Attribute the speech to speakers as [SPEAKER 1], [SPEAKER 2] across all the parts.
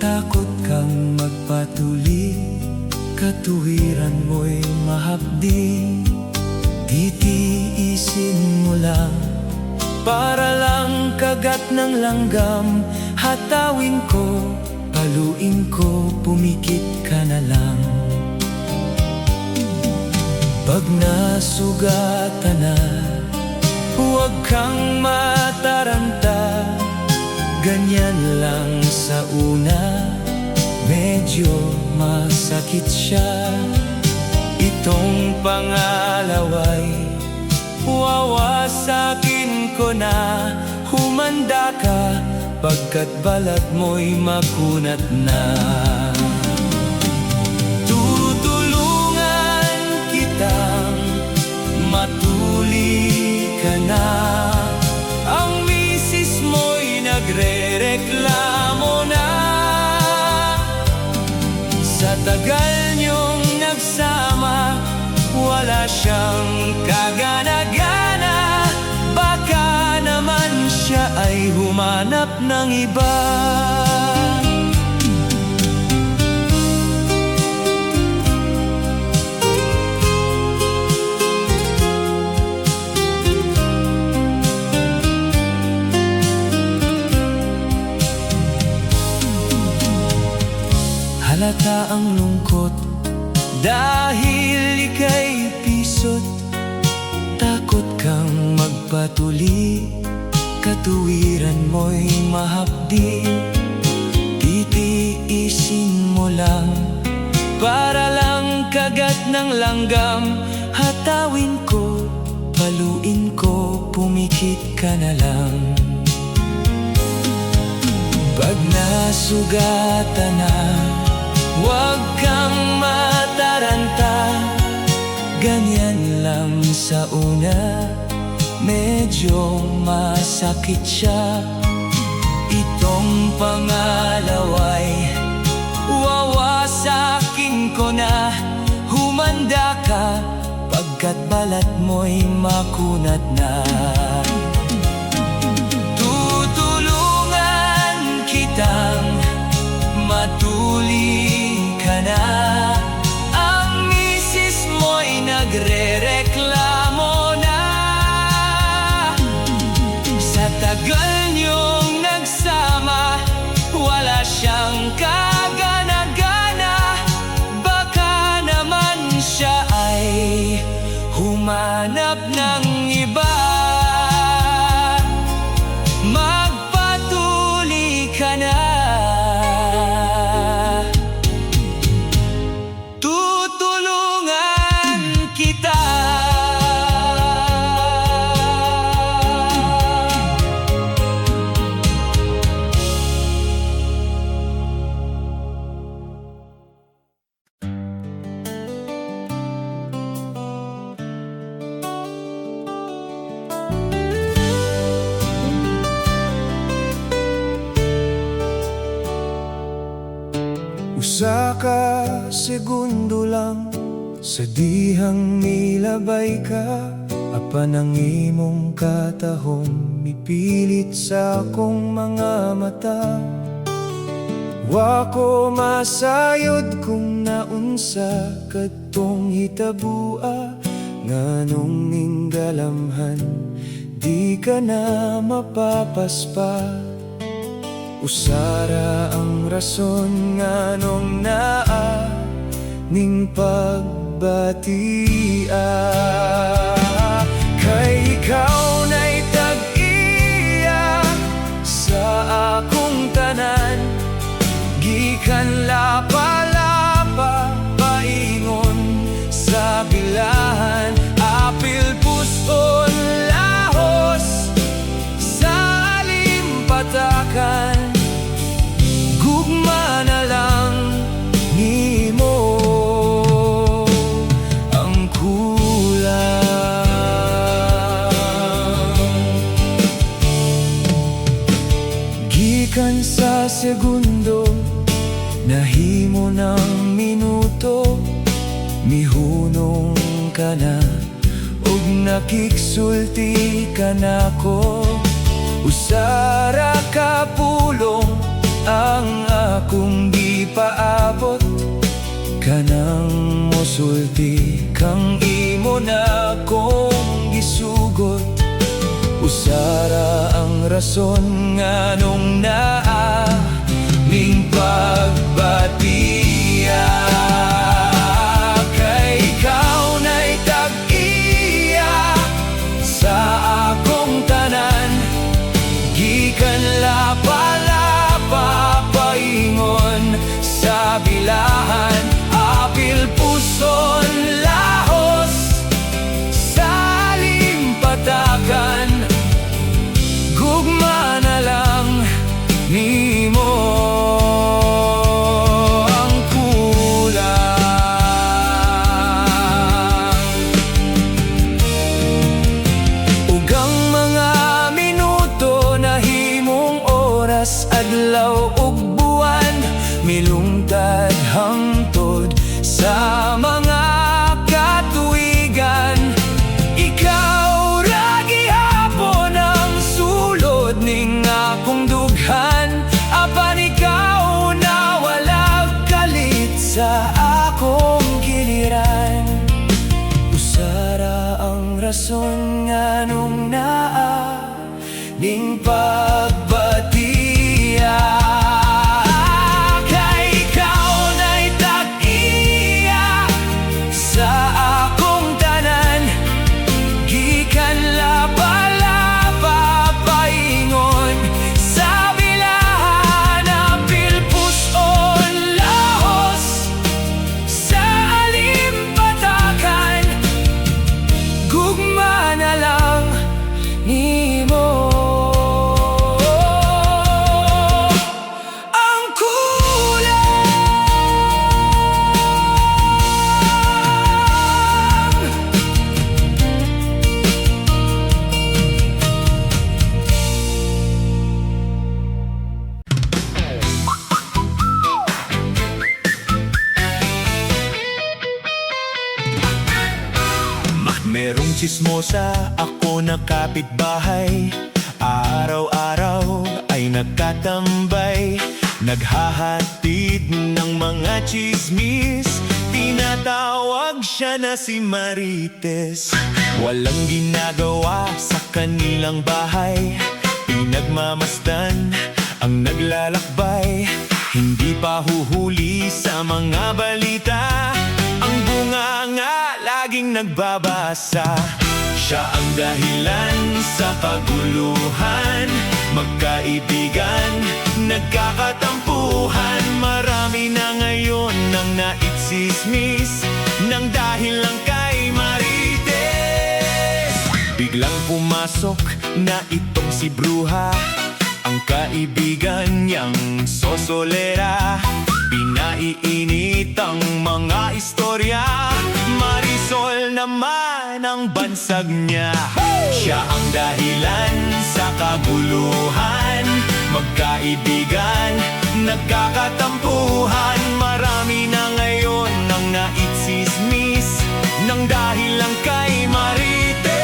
[SPEAKER 1] Takot kang magpatuli, katuwiran mo'y mahapdi. Titiisin mo lang, para lang kagat ng langgam. Hatawin ko, paluin ko, pumikit ka na lang. Pag nasugatan na, huwag kang mataranta. Ganyan lang sa una, medyo masakit siya. Itong pangalaway, wawasakin ko na. Humanda ka, pagkat balat mo'y makunat na. Tutulungan kitang matuli ka na. Ang misis mo'y nagrereklamo na. Sa tagal niyong nagsama, wala siyang kagana-gana. Baka naman siya ay humanap ng iba. Halata ang lungkot dahil ika'y pisot. Takot kang magpatuli, katuwiran mo'y mahapdi. Titiisin mo lang, para lang kagat ng langgam. Hatawin ko, paluin ko, pumikit ka na lang. Pag nasugatan na, huwag kang mataranta. Ganyan lang sa una, medyo masakit siya. Itong pangalaway, wawasakin ko na. Humanda ka, pagkat balat mo'y makunat na. Tutulungan kitang matuli ka na. Ang misis mo'y nagrereklamo na. Sa tagal niyong nagsama, wala siyang kagana-gana. Baka naman siya ay humanap ng iba. Magpatuli ka na. Usa ka segundo lang, sa dihang milabay ka. Apan ang imong katahom, mipilit sa akong mga mata. Wa ko masayod kung naunsa kadtong hitabua. Nganong ninggalamhan, di ka na mapapaspa. Usara ang rason nganong naa ning pagbatia. Kay ikaw na'y tag-iya sa akong tanan. Gikan lapa-lapa paingon sa bilahan. Apil puson lahos sa alimpatakan. Gugma na lang nimo ang kulang. Gikan sa segundo, nahimo ng minuto. Mihunong ka na, ug nakiksulti ka na ko. Usara ka pulong ang akong sulti kang imo na kong gisugot. Usara ang rason nga nung naa ning pagbatiya. Kay ikaw na'y tag-iya sa akong tanan, gikan lapa-lapa paingon sa bilahan, apil puson lahos sa limpatakan. Gugma na lang nimo ang kulang. Ug ang mga minuto na himong oras, adlaw ug buwan, milungtad hangtod sa mga katuigan. Ikaw ra gihapon ang sulod ning akong dughan, apan ikaw na walang kalit sa akong giliran. Usara ang rason nga nung naa ning pagbatiya. Kay ikaw na'y tag-iya sa akong tanan, gikan lapa-lapa paingon sa bilahan, apil puson lahos sa limpatakan. Gugma na lang nimo ang kulang.
[SPEAKER 2] Merong tsismosa ako na kapitbahay, araw-araw ay nagkatambay, naghahatid ng mga tsismis. Tinatawag siya na si Marites. Walang ginagawa sa kanilang bahay, pinagmamasdan ang naglalakbay. Hindi pa huhuli sa mga balita, ang bunganga laging nagbabasa. Siya ang dahilan sa kaguluhan, magkaibigan, nagkakatampuhan. Marami na ngayon nang naitsismis, nang dahil lang kay Marites. Biglang pumasok na itong si Bruha, ang kaibigan niyang sosolera. Pinaiinit ang mga istorya, Marisol naman ang bansag niya. Siya ang dahilan sa kaguluhan, magkaibigan, nagkakatampuhan. Marami na ngayon nang naitsismis, nang dahil lang kay Marites.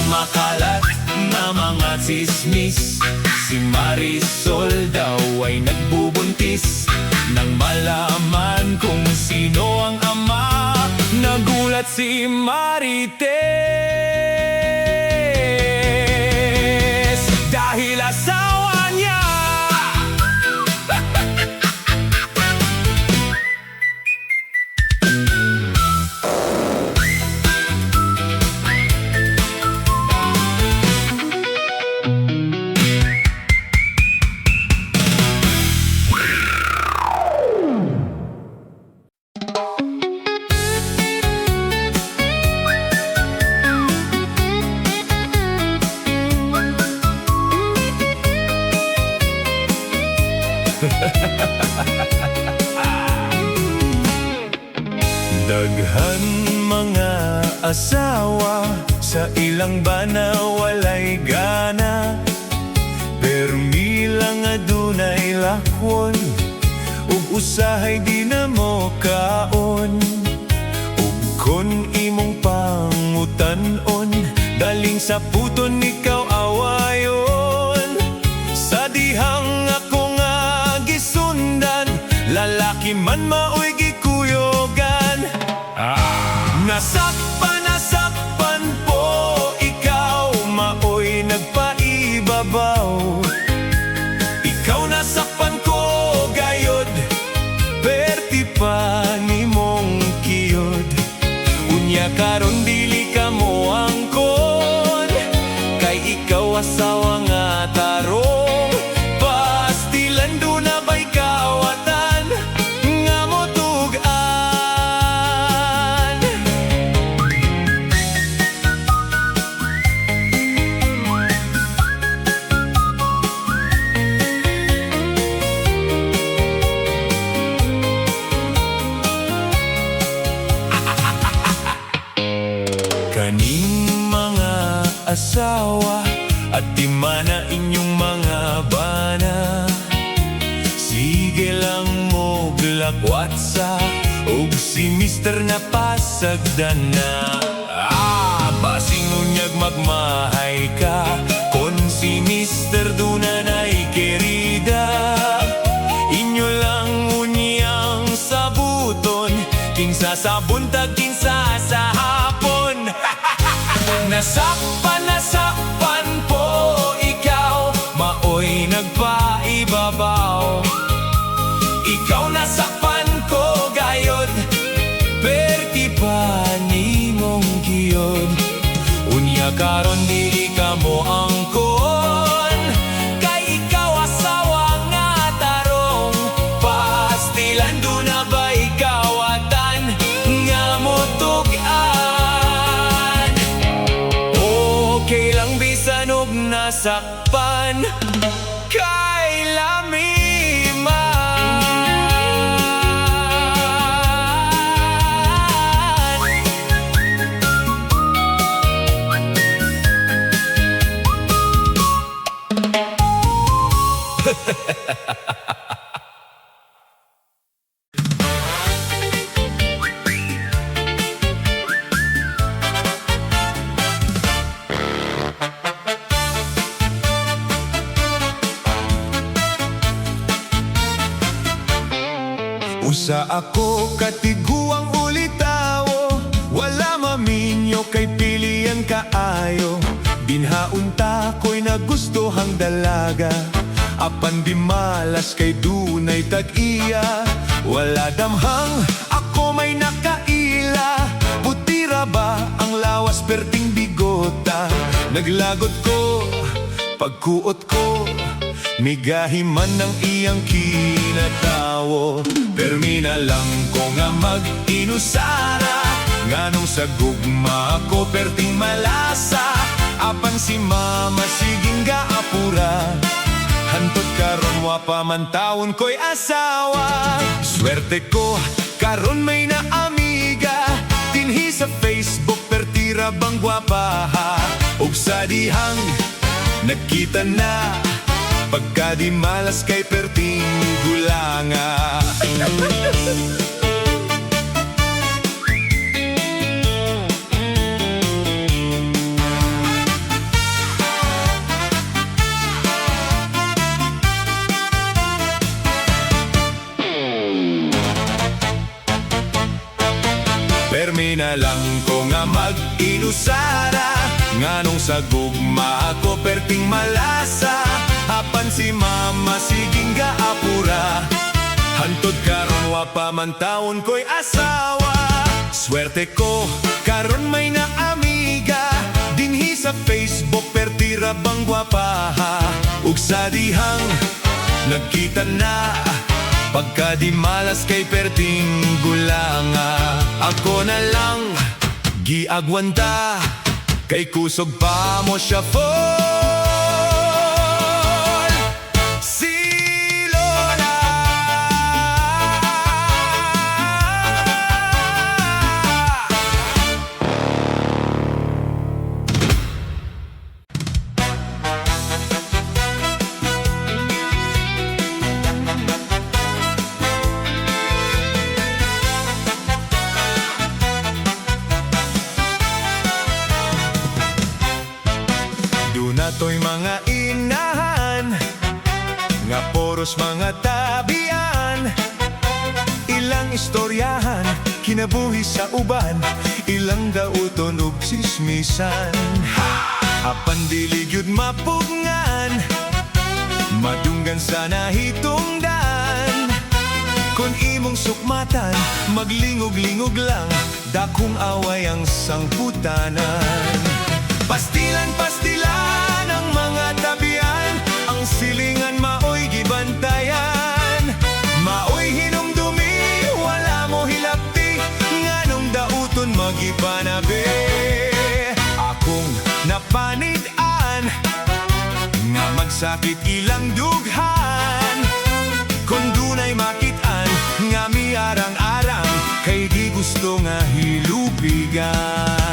[SPEAKER 2] Makalat na mga tsismis, si Marisol daw ay nagbubuntis. Nang malaman kung sino ang ama, nagulat si Marites, dahil asawa niya. Daghan mga asawa sa ilang bana walay gana, pero milang adunay lakwon ug usahay di na mo kaon. Ug kon imong pangutan-on daling sa puton ikaw awayon. Sa dihang ako nga gisundan, lalaki man maoy gikuyogan. Nasakpan po ikaw, maoy nagpaibabaw. Ikaw nasakpan ko gayod, perti pa ni mong kiyod. Unya karon dili ka mo angkon, kay ikaw asawa nga tarong. Pastilan do na ba'y kawatan nga mo tugan. Kaning mga asawa at di mana inyong mga bana, sige lang mo glakwat sa ug si mister nga pasagdan na. Basing unyag magmahay ka kon si mister dunanay kerida. Inyo lang unyang sabuton, kinsa sa buntag kinsa sa hapon. Nasakpan po ikaw, maoy nagpaibabaw. Ikaw nasakpan ko gayod, perti pa ni mong kiyod. Unya karon di ka mo angkon, kay ikaw asawa nga tarong. Pastilan do na ba'y kawatan nga mo tugan. Okay lang bisan og nasakpan, kay lami man. Usa ako katiguang ulitawo, wala maminyo kay pilian kaayo. Binhaunta ko'y nagustuhang dalaga, apan di malas kay dunay tag-iya. Wala damhang ako may nakaila, putira ba ang lawas perting bigota. Naglagot ko, pagkuot ko, migahiman ng iyang kinatawo. Permina lang ko nga mag-inusara, nganong sa gugma ko perting malasa. Apan si mama siging gaapura, hantod karon wa pa man taon ko'y asawa. Swerte ko karon may na amiga, dinhi sa Facebook pertira bang gwapaha. ug sa dihang nagkita na, pagka di malas kay perting gulanga. Permi na lang ko nga mag-inusara, nganong sa gugma ako perting malasa. Apan si mama siging gaapura, hantod karon wa pa man taon ko'y asawa. Swerte ko karon may na amiga, dinhi sa Facebook pertira bang gwapaha. Ug sa dihang nagkita na, pagka di malas kay perting gulanga. Ako na lang giagwanta, kay kusog pa mo siya fall. Si Lola puros mga tabian. Ilang istoryahan, kinabuhi sa uban, ilang dauton ug sismisan. Apan dili gyud mapugngan, madunggan sa nahitungdan. Kung imong sukmatan, maglingog-lingog lang, dakong away ang sangputanan. Pastilan-pastilan ang mga tabian, ang silingan maoy gibantayan. Maoy hinumdumi, wala mo hilapti, nganong dauton magipanabi. Akong napanid-an, nga magsakit ilang dughan. Kung dunay makitaan, nga miarang-arang, kay di gusto nga hilupigan.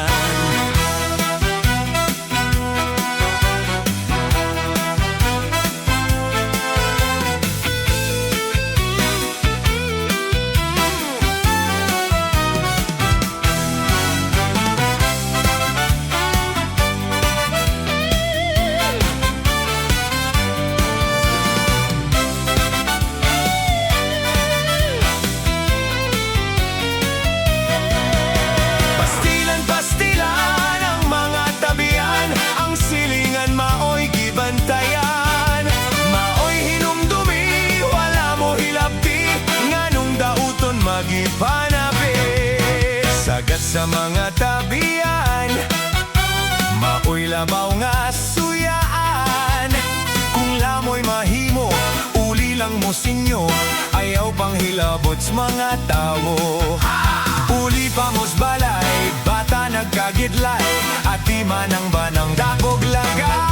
[SPEAKER 2] Panabi sagat sa mga tabian, maoy labaw nga suyaan. Kung lamoy mahimo, uli lang mo sinyo, ayaw pang hilabot sa mga tao. Uli pa mos balay, bata nagkagidlay, at di manang banang dakog lagay.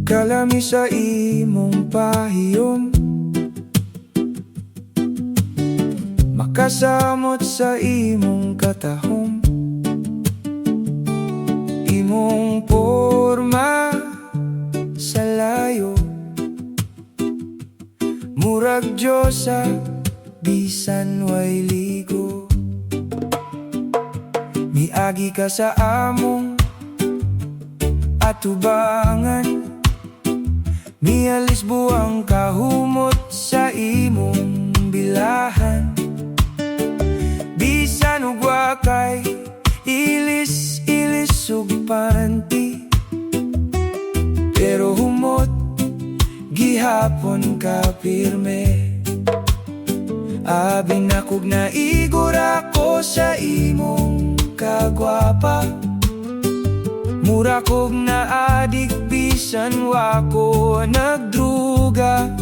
[SPEAKER 1] Kalami sa imong pahiyom, makasamot sa imong katahom. Imong porma sa layo, murag Diyosa bisan way ligo. Miagi ka sa among atubangan, mialis buang kahumot sa imong bilahan. Bisan ug wa kay ilis-ilis ug paranti, pero humot gihapon ka pirme. Abing nakog na igor ako sa imong kagwapa, mura kog naadik bisan wako nagdruga.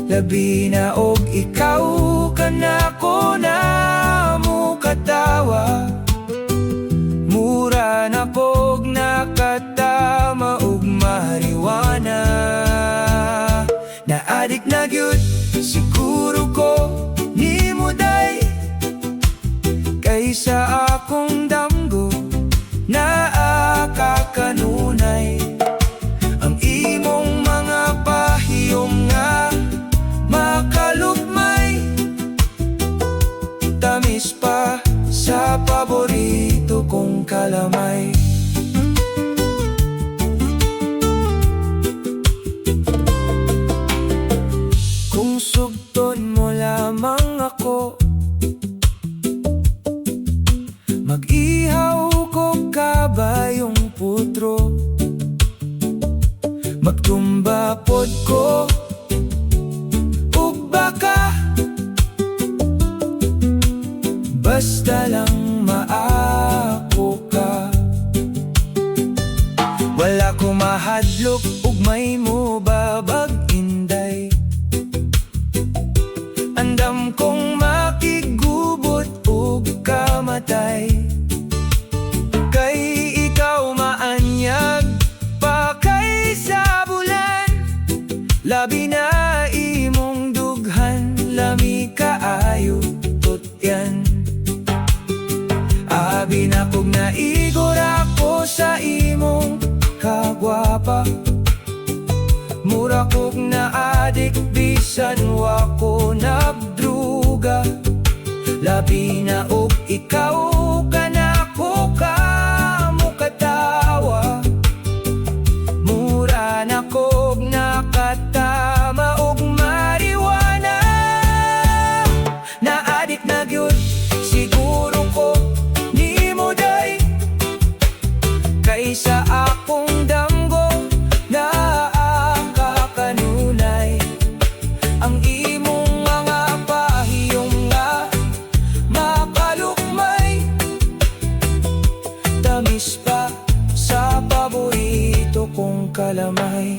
[SPEAKER 1] Labi na og ikaw kanako na mo katawa, mura na kog nakatama og mariwana. Naadik na gyud siguro ko nimo day, kaysa akong damgo na kakanunay. Ang imong mga pahiyom nga makalugmay, tamis pa sa paborito kong kalamay. Kung sugton mo lamang ako, mag-ihaw ko kabayong putro, magtumba pod ko ug baka, basta lang maako ka. Wala ko mahadlok ug may mo babag inday, andam kong makigubot ug kamatay. Kay ikaw Labi na imong dughan, lami kaayo tutyan. Abi na kog naigor ako sa imong kagwapa. Mura kog naadik bisan wako nagdruga. Labi na og ikaw kanako ka mukatawa. Mura na kog nakatama og mariwana. Naadik na gyud siguro ko nimo day, kaysa akong damgo na kanunay. Ang imong mga pahiyong nga makalukmay, tamis pa sa paborito kong kalamay.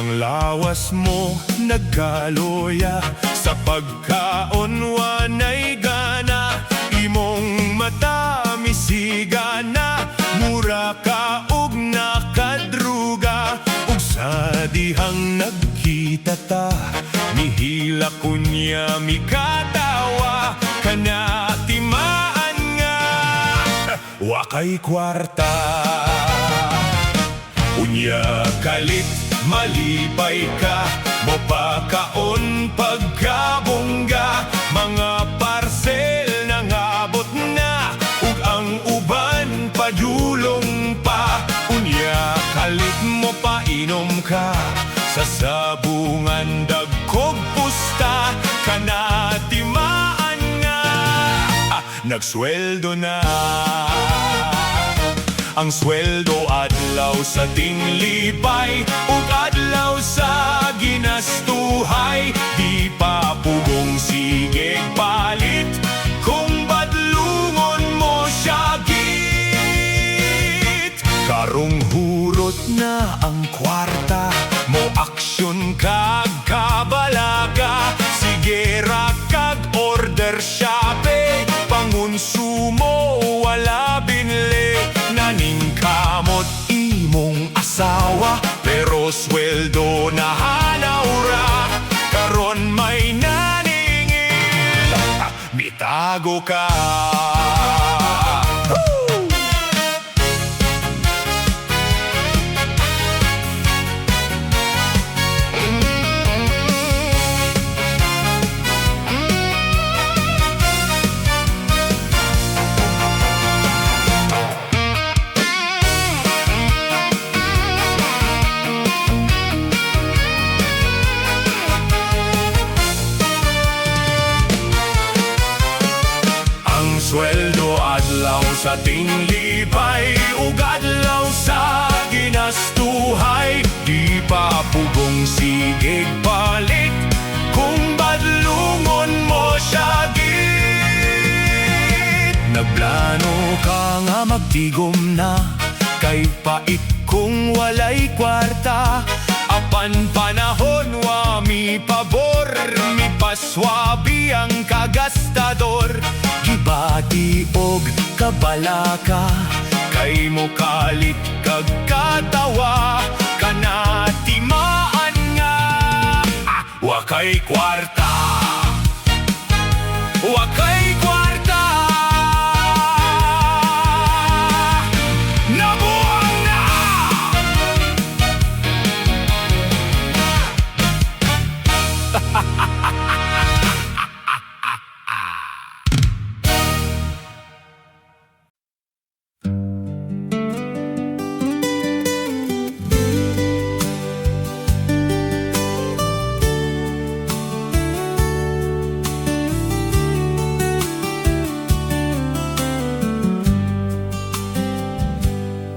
[SPEAKER 2] Ang lawas mo nagkaloya, sa pagkaon wanay gana. Imong mata misigana, mura ka ug nakadruga. Ug sa dihang nagkita ta, mihila kunya mikatawa. Kana timaan nga wakay kwarta. Unya kalit malipay ka, mopakaon pagkabongga. Mga parcel nangabot na, ug ang uban padulong pa. Unya kalit mo painom ka, sa sabungan dagkog pusta. Kana timaan nga nagsweldo na. Ang sweldo adlaw sa tinglipay, ug adlaw sa ginastuhay. Di pa pugong sigig palit, kung badlungon mo siya git. Karong hurot na ang kwarta, mo aksyon kag kabalaga. Sige ra kag order Shopee, pangonsumo wala binli. Naningkamot imong asawa, pero sweldo na hanaura. Karon may naningil, bitago ka. Sweldo adlaw sa tinglipay, ug adlaw sa ginastuhay. Di pa pugong sigig palit, kung badlungon mo siya git. Nagplano ka nga magtigom na, kay pait kung walay kwarta. Apan panahon wa mi pabor, mi paswabi ang kagastador. Gibati og kabalaka, kay mo kalit kag katawa. Kana timaan nga wakay kwarta, wakay kwarta. Nabuang na.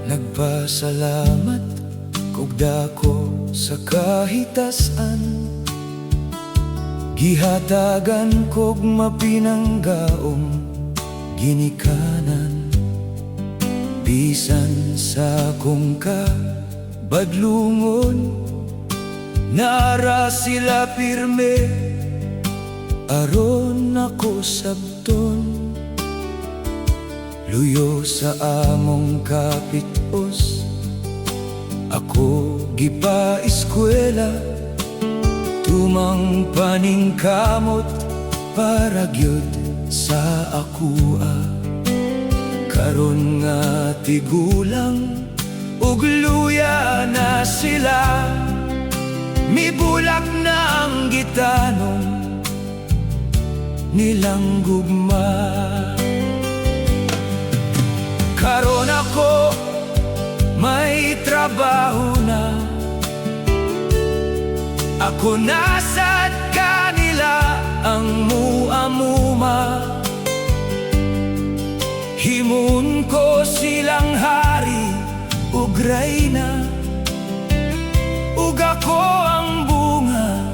[SPEAKER 1] Nagpasalamat kog dako sa kahitasan, Gihatagan kog mapinanggaong ginikanan, bisan sa kong kabadlungon. Nara sila pirme, aron ako sabton. Luyo sa among kapitos, ako gipa-eskwela. Tumang paningkamot para gyud sa akua. Karon nga tigulang ug luya na sila, mibulak na ang gitanong nilang gugma. Karon ako may trabaho na, ako nasad kanila ang muamuma. Himun ko silang hari ug reyna, ug ako ang bunga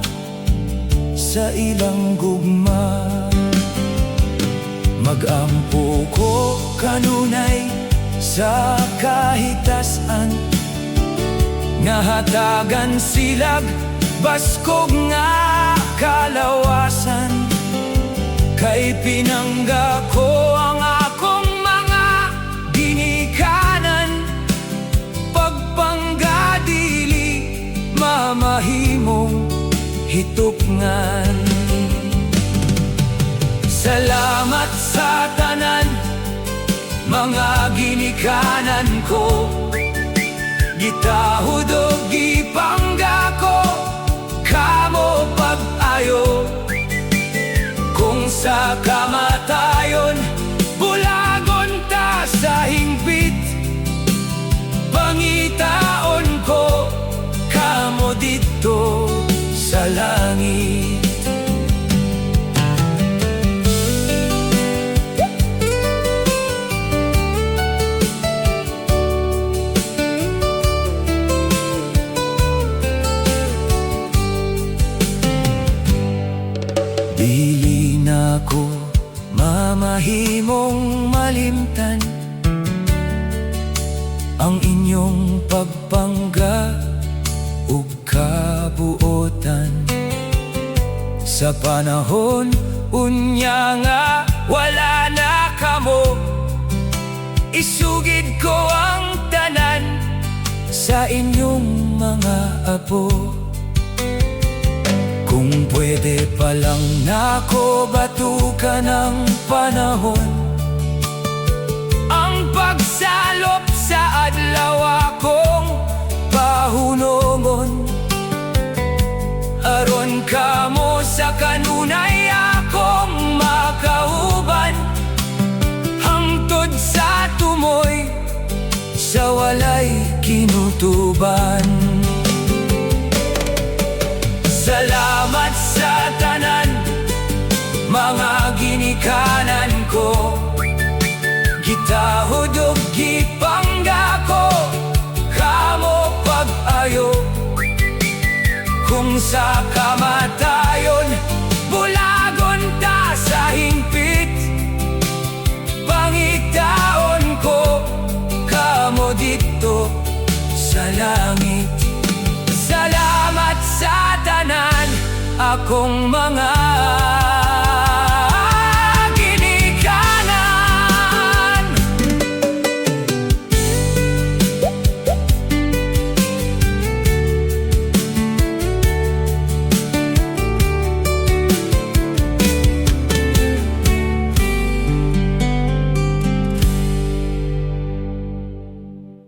[SPEAKER 1] sa ilang gugma. Magampo ko kanunay sa kahitasan, nga hatagan silag baskog nga kalawasan. Kay pinangga ko ang akong mga ginikanan, pagpanggadili mamahimong hitupngan. Salamat sa tanan, mga ginikanan ko. Gitahud o gipangga ko, kamo pag-ayo. Kung sa kamatayon, bulagon ta sa hingpit. Pangitaon ko, kamo dito sa langit. Dili na ko mamahimong malimtan ang inyong pagpangga ug kabuotan. Sa panahon unya nga wala na kamo, isugid ko ang tanan sa inyong mga apo. Kung pwede pa lang nako batukan ng panahon, ang pagsalop sa adlaw akong pahunongon. Aron kamo sa kanunay akong makauban, hangtod sa tumoy sa walay kinutuban. Salamat sa tanan, mga ginikanan ko. Gitahud ug gipangga ko, kamo pag-ayo. Kung sa kamatayon, bulagon ta sa hingpit. Pangitaon ko, kamo dito sa langit. Salamat sa tanan, akong mga